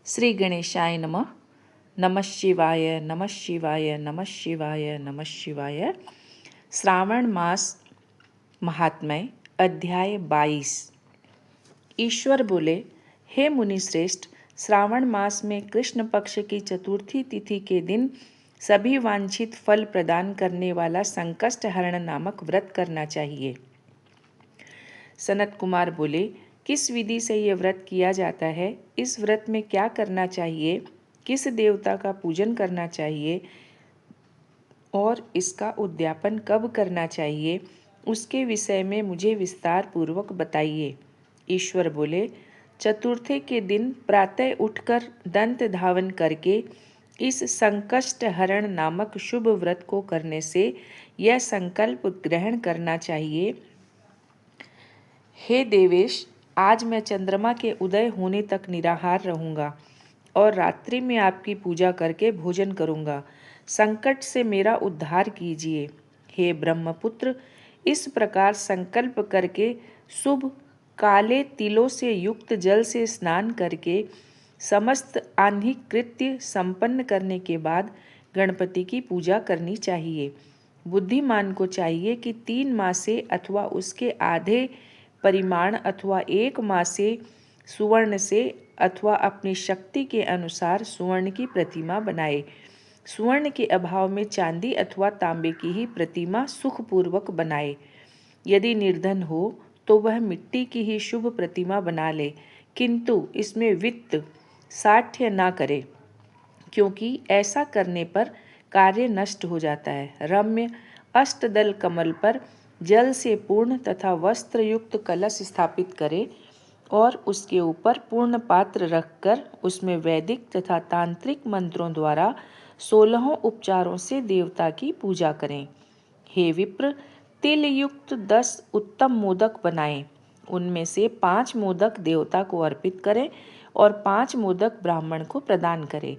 श्री गणेशाय नमः। नमः शिवाय, नमः शिवाय, नमः शिवाय, नमः शिवाय। श्रावण मास महात्म्य अध्याय 22। ईश्वर बोले, हे मुनि श्रेष्ठ, श्रावण मास में कृष्ण पक्ष की चतुर्थी तिथि के दिन सभी वांछित फल प्रदान करने वाला संकष्ट हरण नामक व्रत करना चाहिए। सनत कुमार बोले, किस विधि से यह व्रत किया जाता है? इस व्रत में क्या करना चाहिए? किस देवता का पूजन करना चाहिए और इसका उद्यापन कब करना चाहिए? उसके विषय में मुझे विस्तार पूर्वक बताइए। ईश्वर बोले, चतुर्थी के दिन प्रातः उठकर दंत धावन करके इस संकष्ट हरण नामक शुभ व्रत को करने से यह संकल्प ग्रहण करना चाहिए, हे देवेश, आज मैं चंद्रमा के उदय होने तक निराहार रहूंगा और रात्रि में आपकी पूजा करके भोजन करूंगा। संकट से मेरा उद्धार कीजिए। हे ब्रह्मपुत्र, इस प्रकार संकल्प करके शुभ काले तिलों से युक्त जल से स्नान करके समस्त आह्निक कृत्य संपन्न करने के बाद गणपति की पूजा करनी चाहिए। बुद्धिमान को चाहिए कि 3 मासे अथवा उसके आधे परिमाण अथवा 1 मासे सुवर्ण से अथवा अपनी शक्ति के अनुसार सुवर्ण की प्रतिमा बनाए। सुवर्ण के अभाव में चांदी अथवा तांबे की ही प्रतिमा सुखपूर्वक बनाए। यदि निर्धन हो तो वह मिट्टी की ही शुभ प्रतिमा बना ले, किंतु इसमें वित्त साठ्य ना करे, क्योंकि ऐसा करने पर कार्य नष्ट हो जाता है। रम्य अष्टदल कमल पर जल से पूर्ण तथा वस्त्र युक्त कलश स्थापित करे और उसके ऊपर पूर्ण पात्र रखकर उसमें वैदिक तथा तांत्रिक मंत्रों द्वारा 16 उपचारों से देवता की पूजा करें। हे विप्र, तिल युक्त 10 उत्तम मोदक बनाएं। उनमें से 5 मोदक देवता को अर्पित करें और 5 मोदक ब्राह्मण को प्रदान करें।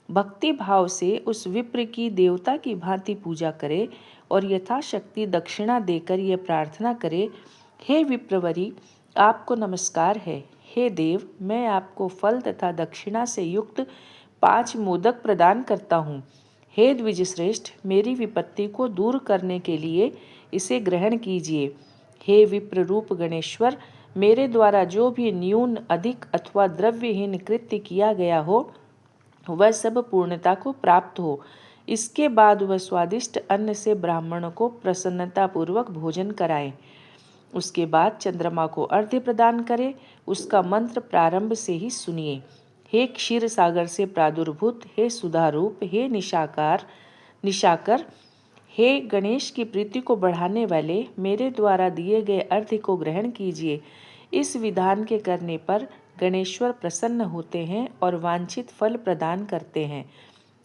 भक्ति भाव से उस विप्र की देवता की भांति पूजा करे और यथाशक्ति दक्षिणा देकर यह प्रार्थना करे, हे विप्रवरी, आपको नमस्कार है। हे देव, मैं आपको फल तथा दक्षिणा से युक्त 5 मोदक प्रदान करता हूँ। हे द्विजश्रेष्ठ, मेरी विपत्ति को दूर करने के लिए इसे ग्रहण कीजिए। हे विप्र रूप गणेश्वर, मेरे द्वारा जो भी न्यून अधिक अथवा द्रव्यहीन कृत्य किया गया हो वह सब पूर्णता को प्राप्त हो। इसके बाद वह स्वादिष्ट अन्न से ब्राह्मणों को प्रसन्नतापूर्वक भोजन कराए। उसके बाद चंद्रमा को अर्घ्य प्रदान करे। उसका मंत्र प्रारंभ से ही सुनिए। हे क्षीर सागर से प्रादुर्भूत, हे सुधारूप, हे निशाकर, हे गणेश की प्रीति को बढ़ाने वाले, मेरे द्वारा दिए गए अर्घ्य को ग्रहण कीजिए। इस विधान के करने पर गणेश्वर प्रसन्न होते हैं और वांछित फल प्रदान करते हैं।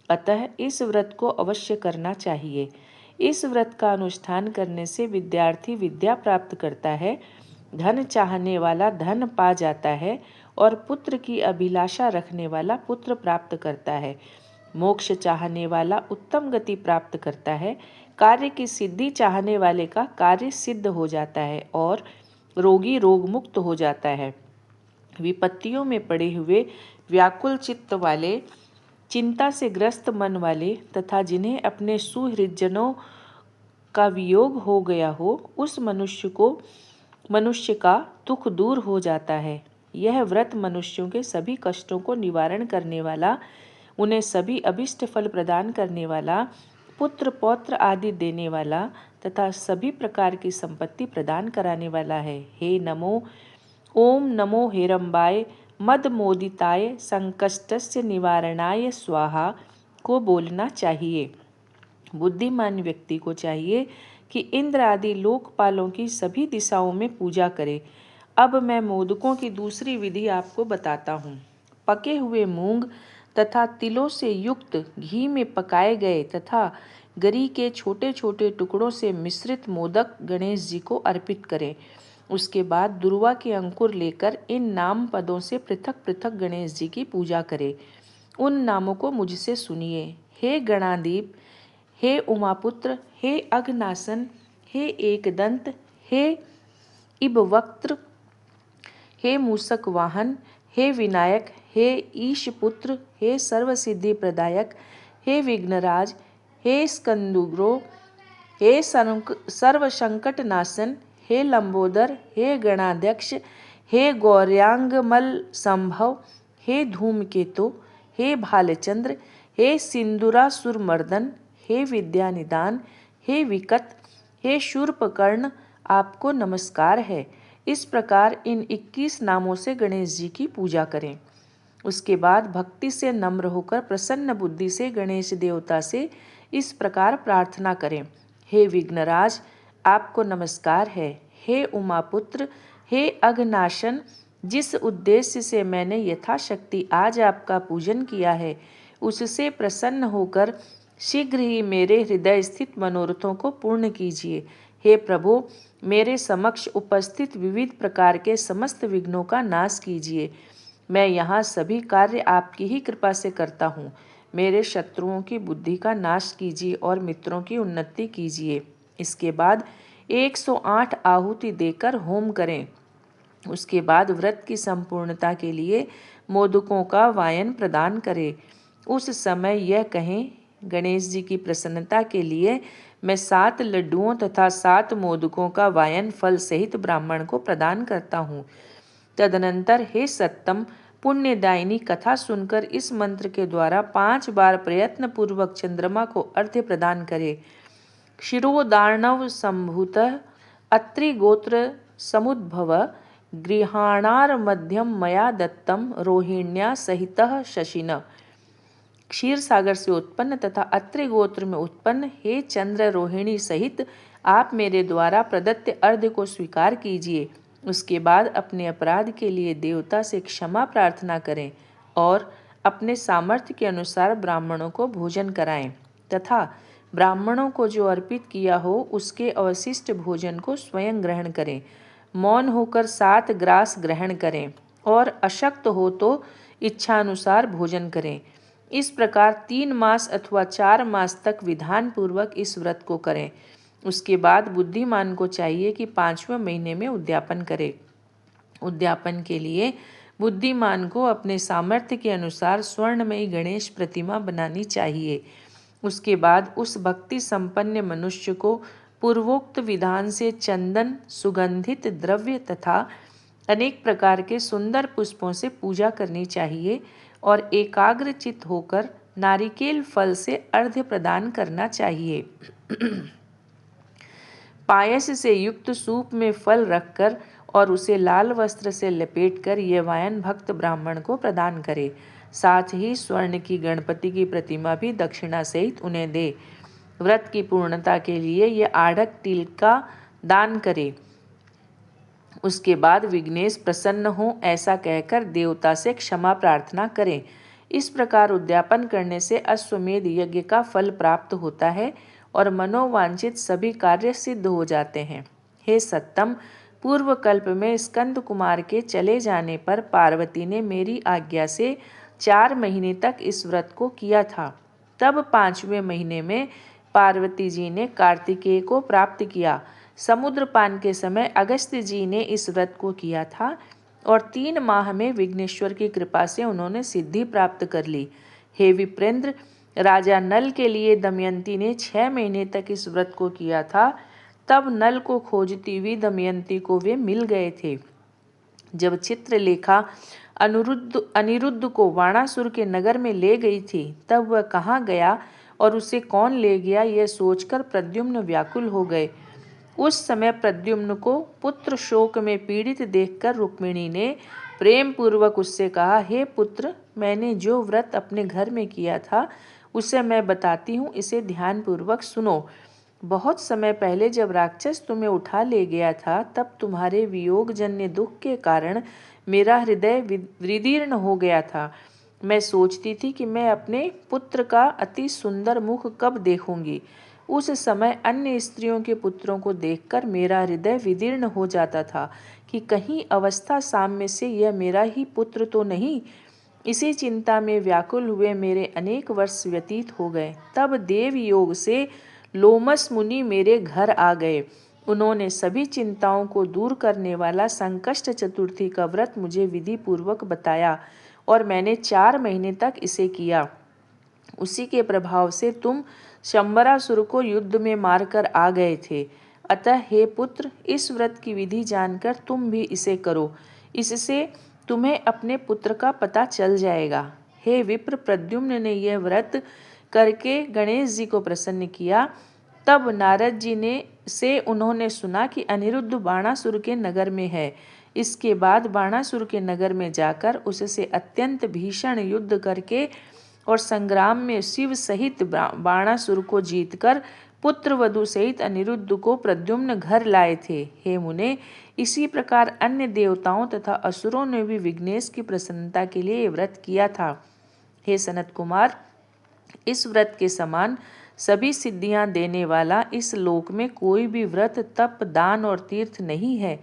अतः इस व्रत को अवश्य करना चाहिए। इस व्रत का अनुष्ठान करने से विद्यार्थी विद्या प्राप्त करता है, धन चाहने वाला धन पा जाता है और पुत्र की अभिलाषा रखने वाला पुत्र प्राप्त करता है। मोक्ष चाहने वाला उत्तम गति प्राप्त करता है। कार्य की सिद्धि चाहने वाले का कार्य सिद्ध हो जाता है और रोगी रोग मुक्त हो जाता है। विपत्तियों में पड़े हुए व्याकुल चित्त वाले, चिंता से ग्रस्त मन वाले तथा जिन्हें अपने सुहृदजनों का वियोग हो गया हो, उस मनुष्य का दुख दूर हो जाता है। यह व्रत मनुष्यों के सभी कष्टों को निवारण करने वाला, उन्हें सभी अभिष्ट फल प्रदान करने वाला, पुत्र पौत्र आदि देने वाला तथा सभी प्रकार की संपत्ति प्रदान कराने वाला है। हे नमो ओम नमो हेरंबाय मद मोदिताय संकष्टस्य निवारणाय स्वाहा को बोलना चाहिए। बुद्धिमान व्यक्ति को चाहिए कि इंद्र आदि लोकपालों की सभी दिशाओं में पूजा करे। अब मैं मोदकों की दूसरी विधि आपको बताता हूँ। पके हुए मूंग तथा तिलों से युक्त घी में पकाए गए तथा गरी के छोटे छोटे टुकड़ों से मिश्रित मोदक गणेश जी को अर्पित करें। उसके बाद दुर्वा के अंकुर लेकर इन नाम पदों से पृथक पृथक गणेश जी की पूजा करें। उन नामों को मुझसे सुनिए। हे गणादीप, हे उमापुत्र, हे अघनासन, हे एकदंत, हे इबवक्त्र, हे मूसक वाहन, हे विनायक, हे ईश पुत्र, हे सर्वसिद्धि प्रदायक, हे विघ्नराज, हे स्कंदुग्रो, हे सर्व संकट नाशन, हे लंबोदर, हे गणाध्यक्ष, हे गौर्यांगमल संभव, हे धूमकेतु, हे भालचंद्र, हे सिंदूरासुरमर्दन, हे विद्यानिदान, हे विकट, हे शूर्पकर्ण, आपको नमस्कार है। इस प्रकार इन 21 नामों से गणेश जी की पूजा करें। उसके बाद भक्ति से नम्र होकर प्रसन्न बुद्धि से गणेश देवता से इस प्रकार प्रार्थना करें। हे विघ्नराज, आपको नमस्कार है। हे उमापुत्र, हे अघनाशन, जिस उद्देश्य से मैंने यथाशक्ति आज आपका पूजन किया है, उससे प्रसन्न होकर शीघ्र ही मेरे हृदय स्थित मनोरथों को पूर्ण कीजिए। हे प्रभु, मेरे समक्ष उपस्थित विविध प्रकार के समस्त विघ्नों का नाश कीजिए। मैं यहाँ सभी कार्य आपकी ही कृपा से करता हूँ। मेरे शत्रुओं की बुद्धि का नाश कीजिए और मित्रों की उन्नति कीजिए। इसके बाद 108 आहुति देकर होम करें। उसके बाद व्रत की संपूर्णता के लिए मोदकों का वायन प्रदान करें। उस समय यह कहें, गणेश जी की प्रसन्नता के लिए मैं 7 लड्डुओं तथा 7 मोदकों का वायन फल सहित ब्राह्मण को प्रदान करता हूँ। तदनंतर हे सत्तम, पुण्यदायिनी कथा सुनकर इस मंत्र के द्वारा 5 बार प्रयत्न पूर्वक चंद्रमा को अर्घ्य प्रदान करे। क्षीरोदार्णव संभूत अत्रि गोत्र समुद्भव गृहाणार मध्यम मया दत्तम रोहिण्या सहितः शशिन। क्षीर सागर से उत्पन्न तथा अत्रि गोत्र में उत्पन्न हे चंद्र रोहिणी सहित आप मेरे द्वारा प्रदत्त अर्घ्य को स्वीकार कीजिए। उसके बाद अपने अपराध के लिए देवता से क्षमा प्रार्थना करें और अपने सामर्थ्य के अनुसार ब्राह्मणों को भोजन कराएं तथा ब्राह्मणों को जो अर्पित किया हो उसके अवशिष्ट भोजन को स्वयं ग्रहण करें। मौन होकर 7 ग्रास ग्रहण करें और अशक्त हो तो इच्छानुसार भोजन करें। इस प्रकार 3 मास अथवा 4 मास तक विधान पूर्वक इस व्रत को करें। उसके बाद बुद्धिमान को चाहिए कि 5वें महीने में उद्यापन करे। उद्यापन के लिए बुद्धिमान को अपने सामर्थ्य के अनुसार स्वर्णमयी गणेश प्रतिमा बनानी चाहिए। उसके बाद उस भक्ति संपन्न मनुष्य को पूर्वोक्त विधान से चंदन, सुगंधित द्रव्य तथा अनेक प्रकार के सुंदर पुष्पों से पूजा करनी चाहिए और एकाग्रचित होकर नारिकेल फल से अर्घ्य प्रदान करना चाहिए। पायस से युक्त सूप में फल रखकर और उसे लाल वस्त्र से लपेटकर यह वायन भक्त ब्राह्मण को प्रदान करे। साथ ही स्वर्ण की गणपति की प्रतिमा भी दक्षिणा सहित उन्हें दे। व्रत की पूर्णता के लिए यह आढ़क तिल का दान करे। उसके बाद विघ्नेश प्रसन्न हो ऐसा कहकर देवता से क्षमा प्रार्थना करें। इस प्रकार उद्यापन करने से अश्वमेध यज्ञ का फल प्राप्त होता है और मनोवांछित सभी कार्य सिद्ध हो जाते हैं। हे सत्तम, पूर्व कल्प में स्कंद कुमार के चले जाने पर पार्वती ने मेरी आज्ञा से 4 महीने तक इस व्रत को किया था। तब 5वें महीने में पार्वती जी ने कार्तिकेय को प्राप्त किया। समुद्रपान के समय अगस्त्य जी ने इस व्रत को किया था और 3 माह में विघ्नेश्वर की कृपा से उन्होंने सिद्धि प्राप्त कर ली। हे विप्रेंद्र, राजा नल के लिए दमयंती ने 6 महीने तक इस व्रत को किया था। तब नल को खोजती हुई दमयंती को वे मिल गए थे। जब चित्रलेखा अनिरुद्ध को वाणासुर के नगर में ले गई थी, तब वह कहाँ गया और उसे कौन ले गया, यह सोचकर प्रद्युम्न व्याकुल हो गए। उस समय प्रद्युम्न को पुत्र शोक में पीड़ित देखकर रुक्मिणी ने प्रेम पूर्वक उससे कहा, हे पुत्र, मैंने जो व्रत अपने घर में किया था उसे मैं बताती हूँ, इसे ध्यान पूर्वक सुनो। बहुत समय पहले जब राक्षस तुम्हें उठा ले गया था, तब तुम्हारे वियोग जन्य दुख के कारण मेरा हृदय विदीर्ण हो गया था। मैं सोचती थी कि मैं अपने पुत्र का अति सुंदर मुख कब देखूंगी। उस समय अन्य स्त्रियों के पुत्रों को देखकर मेरा हृदय विदीर्ण हो जाता था कि कहीं अवस्था साम्य से यह मेरा ही पुत्र तो नहीं। इसी चिंता में व्याकुल हुए मेरे अनेक वर्ष व्यतीत हो गए। तब देव योग से लोमस मुनि मेरे घर आ गए। उन्होंने सभी चिंताओं को दूर करने वाला संकष्ट चतुर्थी का व्रत मुझे विधि पूर्वक बताया और मैंने 4 महीने तक इसे किया। उसी के प्रभाव से तुम शंबरासुर को युद्ध में मारकर आ गए थे। अतः हे पुत्र, इस व्रत की विधि जानकर तुम भी इसे करो। इससे तुम्हें अपने पुत्र का पता चल जाएगा। हे विप्र, प्रद्युम्न ने यह व्रत करके गणेश जी को प्रसन्न किया। तब नारद जी से उन्होंने सुना कि अनिरुद्ध बाणासुर के नगर में है। इसके बाद बाणासुर के नगर में जाकर उससे अत्यंत भीषण युद्ध करके और संग्राम में शिव सहित बाणासुर को जीतकर पुत्र वधु सहित अनिरुद्ध को प्रद्युम्न घर लाए थे। हे मुने, इसी प्रकार अन्य देवताओं तथा असुरों ने भी विघ्नेश की प्रसन्नता के लिए व्रत किया था। हे सनत कुमार, इस व्रत के समान सभी सिद्धियां देने वाला इस लोक में कोई भी व्रत, तप, दान और तीर्थ नहीं है।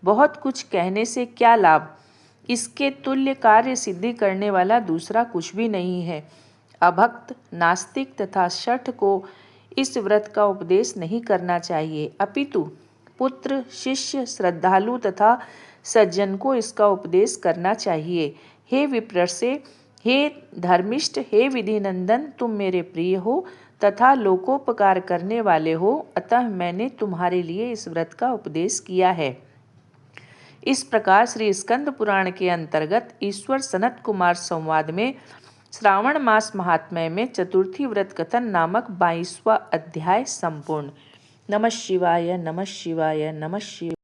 बहुत कुछ कहने से क्या लाभ, इसके तुल्य कार्य सिद्धि करने वाला दूसरा कुछ भी नहीं है। अभक्त, नास्तिक तथा शठ को इस व्रत का उपदेश नहीं करना चाहिए, अपितु पुत्र, शिष्य, श्रद्धालु तथा सज्जन को इसका उपदेश करना चाहिए। हे विप्रसे, हे धर्मिष्ठ, हे विधिनंदन, तुम मेरे प्रिय हो तथा लोकोपकार करने वाले हो, अतः मैंने तुम्हारे लिए इस व्रत का उपदेश किया है। इस प्रकार श्री स्कंद पुराण के अंतर्गत ईश्वर सनत कुमार संवाद में श्रावण मास महात्म्य में चतुर्थी व्रत कथन नामक 22वां अध्याय संपूर्ण। नमः शिवाय, नमः शिवाय, नमः शिवाय।